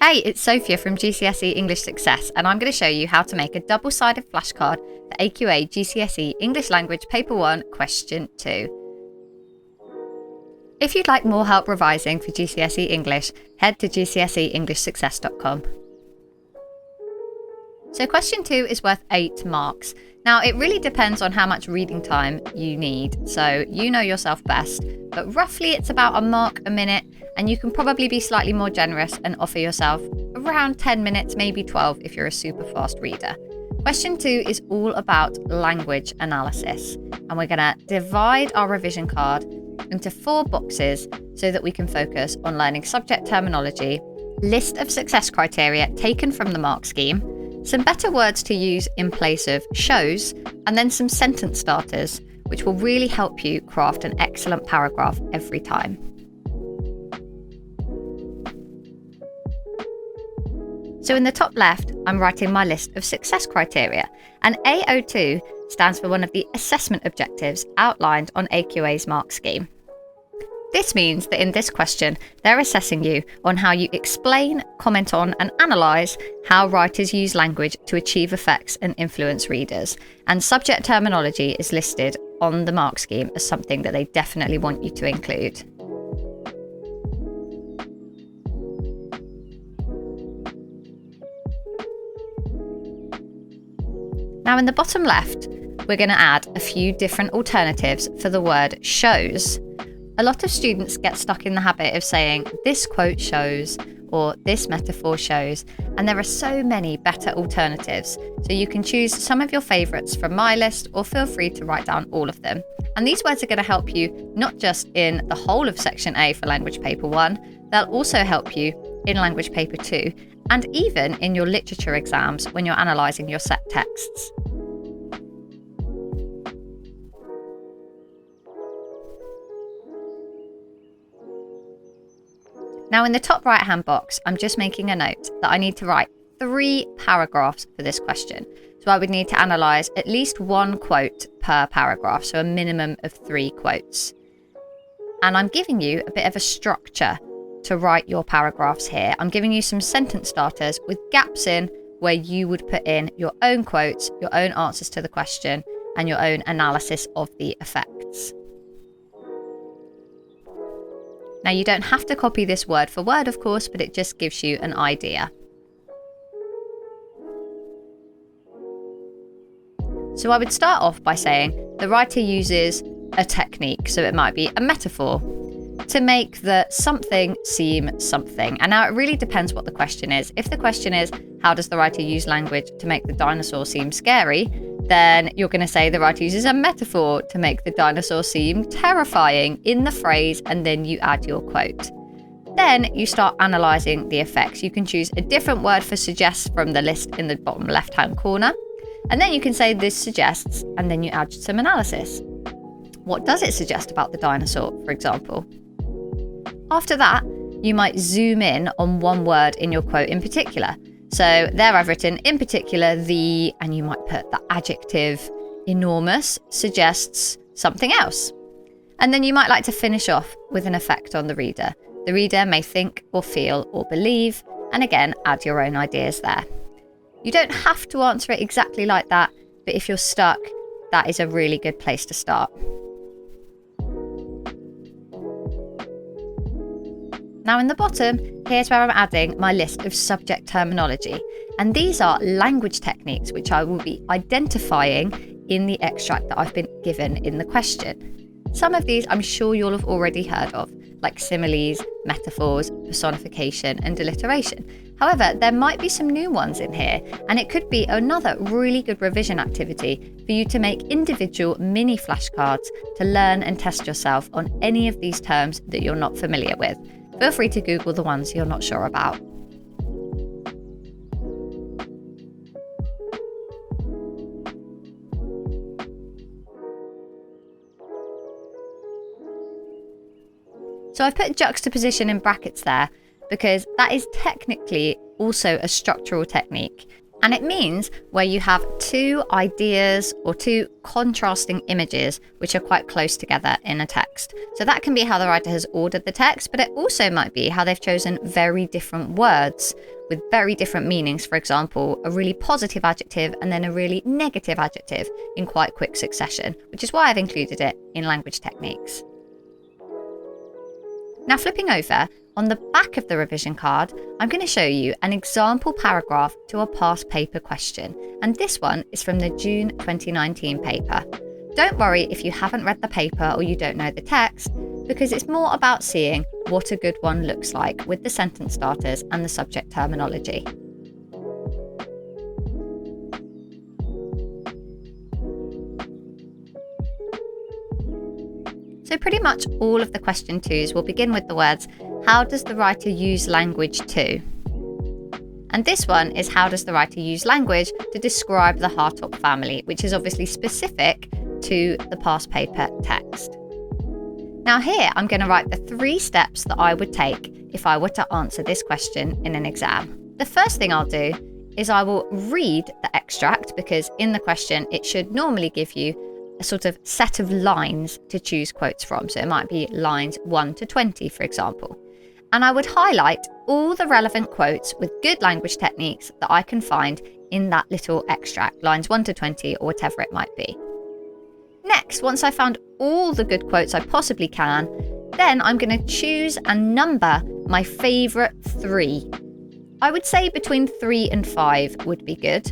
Hey, it's Sophia from GCSE English Success, and I'm going to show you how to make a double-sided flashcard for AQA GCSE English Language Paper 1 Question 2. If you'd like more help revising for GCSE English, head to gcseenglishsuccess.com. So question 2 is worth 8 marks. Now, it really depends on how much reading time you need, so you know yourself best, but roughly it's about a mark a minute, and you can probably be slightly more generous and offer yourself around 10 minutes, maybe 12 if you're a super fast reader. Question 2 is all about language analysis, and we're going to divide our revision card into 4 boxes so that we can focus on learning subject terminology, list of success criteria taken from the mark scheme, some better words to use in place of shows, and then some sentence starters, which will really help you craft an excellent paragraph every time. So in the top left, I'm writing my list of success criteria, and A02 stands for one of the assessment objectives outlined on AQA's mark scheme. This means that in this question, they're assessing you on how you explain, comment on, and analyse how writers use language to achieve effects and influence readers. And subject terminology is listed on the mark scheme as something that they definitely want you to include. Now in the bottom left, we're going to add a few different alternatives for the word shows. A lot of students get stuck in the habit of saying, this quote shows, or this metaphor shows, and there are so many better alternatives. So you can choose some of your favourites from my list, or feel free to write down all of them. And these words are going to help you not just in the whole of Section A for Language Paper 1, they'll also help you in Language Paper 2, and even in your literature exams when you're analysing your set texts. Now in the top right hand box, I'm just making a note that I need to write 3 paragraphs for this question. So I would need to analyse at least 1 quote per paragraph, so a minimum of 3 quotes. And I'm giving you a bit of a structure to write your paragraphs here. I'm giving you some sentence starters with gaps in where you would put in your own quotes, your own answers to the question, and your own analysis of the effects. Now, you don't have to copy this word for word, of course, but it just gives you an idea. So I would start off by saying the writer uses a technique, so it might be a metaphor, to make the something seem something. And now it really depends what the question is. If the question is, how does the writer use language to make the dinosaur seem scary? Then you're going to say the writer uses a metaphor to make the dinosaur seem terrifying in the phrase, and then you add your quote. Then you start analysing the effects. You can choose a different word for suggests from the list in the bottom left-hand corner. And then you can say this suggests, and then you add some analysis. What does it suggest about the dinosaur, for example? After that, you might zoom in on one word in your quote in particular. So there I've written, in particular, the, and you might put the adjective enormous suggests something else. And then you might like to finish off with an effect on the reader. The reader may think or feel or believe, and again, add your own ideas there. You don't have to answer it exactly like that, but if you're stuck, that is a really good place to start. Now in the bottom, here's where I'm adding my list of subject terminology. And these are language techniques which I will be identifying in the extract that I've been given in the question. Some of these I'm sure you'll have already heard of, like similes, metaphors, personification, and alliteration. However, there might be some new ones in here, and it could be another really good revision activity for you to make individual mini flashcards to learn and test yourself on any of these terms that you're not familiar with. Feel free to Google the ones you're not sure about. So I've put juxtaposition in brackets there because that is technically also a structural technique. And it means where you have two ideas or two contrasting images which are quite close together in a text. So that can be how the writer has ordered the text, but it also might be how they've chosen very different words with very different meanings. For example, a really positive adjective and then a really negative adjective in quite quick succession, which is why I've included it in language techniques. Now flipping over, on the back of the revision card, I'm going to show you an example paragraph to a past paper question, and this one is from the June 2019 paper. Don't worry if you haven't read the paper or you don't know the text, because it's more about seeing what a good one looks like with the sentence starters and the subject terminology. So pretty much all of the question twos will begin with the words, how does the writer use language to? And this one is, how does the writer use language to describe the Hartop family, which is obviously specific to the past paper text. Now here I'm going to write the 3 steps that I would take if I were to answer this question in an exam. The first thing I'll do is I will read the extract, because in the question it should normally give you a sort of set of lines to choose quotes from. So it might be lines 1 to 20, for example. And I would highlight all the relevant quotes with good language techniques that I can find in that little extract, lines 1 to 20 or whatever it might be. Next, once I've found all the good quotes I possibly can, then I'm going to choose and number my favourite 3. I would say between 3 and 5 would be good,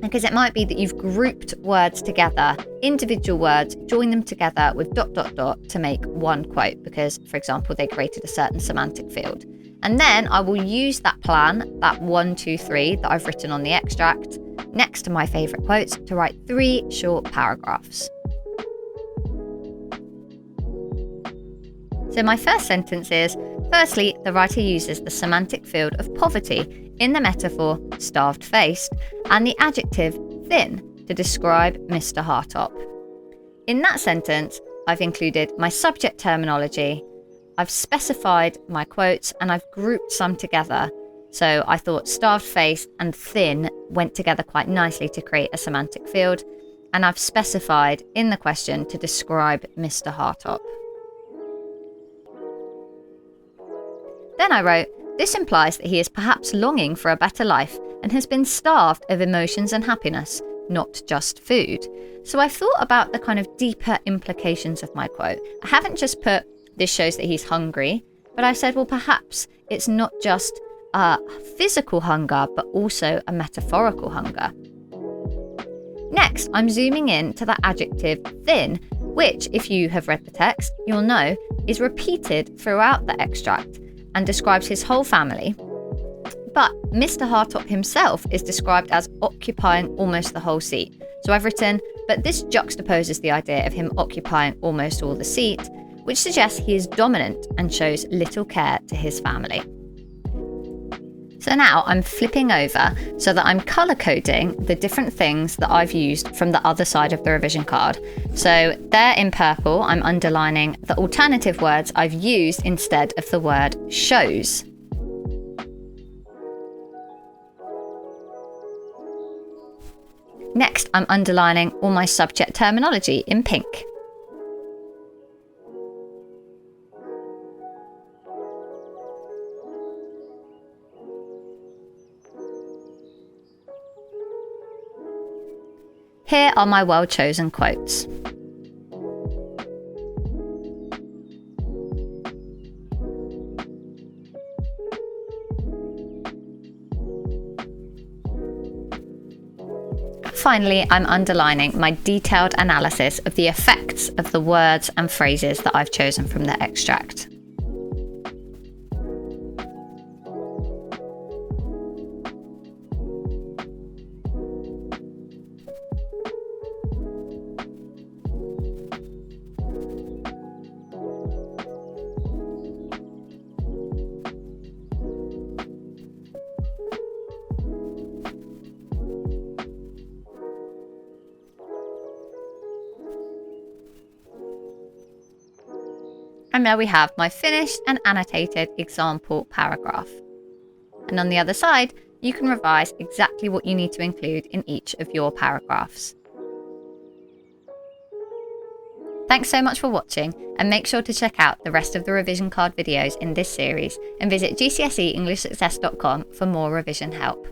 because it might be that you've grouped words together, individual words, joined them together with ... to make one quote, because, for example, they created a certain semantic field. And then I will use that plan, that 1, 2, 3 that I've written on the extract, next to my favourite quotes to write 3 short paragraphs. So my first sentence is, firstly, the writer uses the semantic field of poverty in the metaphor starved-faced and the adjective thin to describe Mr. Hartop. In that sentence, I've included my subject terminology, I've specified my quotes, and I've grouped some together. So I thought starved-faced and thin went together quite nicely to create a semantic field, and I've specified in the question to describe Mr. Hartop. Then I wrote, this implies that he is perhaps longing for a better life and has been starved of emotions and happiness, not just food. So I thought about the kind of deeper implications of my quote. I haven't just put, this shows that he's hungry, but I said, well, perhaps it's not just a physical hunger, but also a metaphorical hunger. Next, I'm zooming in to the adjective thin, which, if you have read the text, you'll know is repeated throughout the extract and describes his whole family. But Mr. Hartop himself is described as occupying almost the whole seat. So I've written, but this juxtaposes the idea of him occupying almost all the seat, which suggests he is dominant and shows little care to his family. So now I'm flipping over so that I'm colour coding the different things that I've used from the other side of the revision card. So there in purple, I'm underlining the alternative words I've used instead of the word shows. Next, I'm underlining all my subject terminology in pink. Here are my well-chosen quotes. Finally, I'm underlining my detailed analysis of the effects of the words and phrases that I've chosen from the extract. And there we have my finished and annotated example paragraph. And on the other side, you can revise exactly what you need to include in each of your paragraphs. Thanks so much for watching, and make sure to check out the rest of the revision card videos in this series and visit gcseenglishsuccess.com for more revision help.